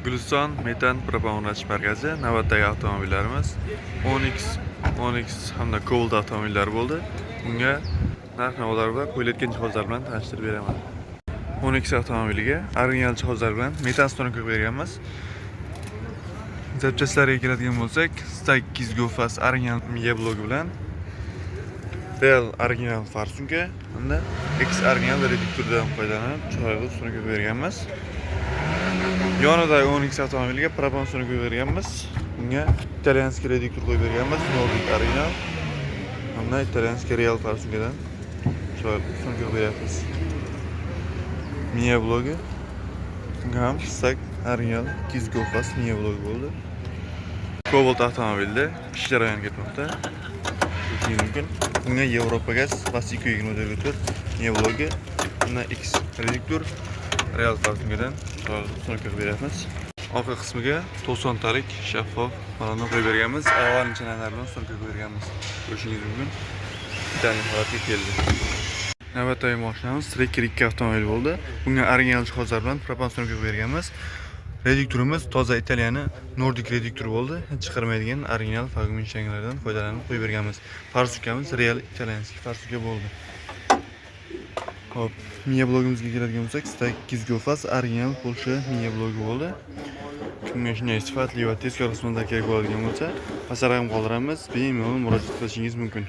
Guliston metan propan o'rnatish markazi navbatdagi avtomobillarimiz 10X hamda Cobalt avtomobillar bo'ldi. Bunga narx-navolar va qo'yilayotgan jihozlar bilan tanishtirib beraman. 10X avtomobiliga original jihozlar bilan metan stonoka qo'yganmiz. Zapchastlariga keladigan bo'lsak, 8 GoFast original miya blogi bilan Real original farsunka hamda X original reduktordan foydalanib chiroyli stonoka qo'yganmiz. Yonidagi 10X avtomobiliga propan stonoka qo'yganmiz. Bunga italyanskiy reduktor qo'yib berganmiz. Nordic original hamda italyanskiy Real farsunkadan chiroyli stonoka qo'yapmiz. Miya blogi bunga ham Stack original 2 GoFast miya blogi bo'ldi. Cobalt avtomobilda ish jarayoni ketmoqda. Mumkin. Bunga Yevropa gaz plastik 24 miya blogi hamda X reduktor Real farsunkadan stonoka beryapmiz. Orqa qismiga 90 talik shaffof balonni qo'yib berganmiz. Avvalgi chanalar bilan stonoka berganmiz. Ko'rishingiz mumkin. Italyan holatga keldi. Navbatdagi mashinamiz Tracker 2 avtomobil bo'ldi. Bunga original jihozlar bilan propan stonoka berganmiz. Reduktorimiz toza Italiyani Nordic reduktor bo'ldi. Hech chiqarmaydigan original fagmin shanglardan foydalanib qo'yib berganmiz. Farsunkamiz Real italyanskiy farsunka bo'ldi. Hop, miya blogimizga keladigan bo'lsak, 8 GoFast original Polsha miya blogi bo'ldi. Bunga shunday sifatli va tezkor qismlar kerak bo'ladigan bo'lsa, past raqam qoldiramiz, bemalol murojaat qilishingiz mumkin.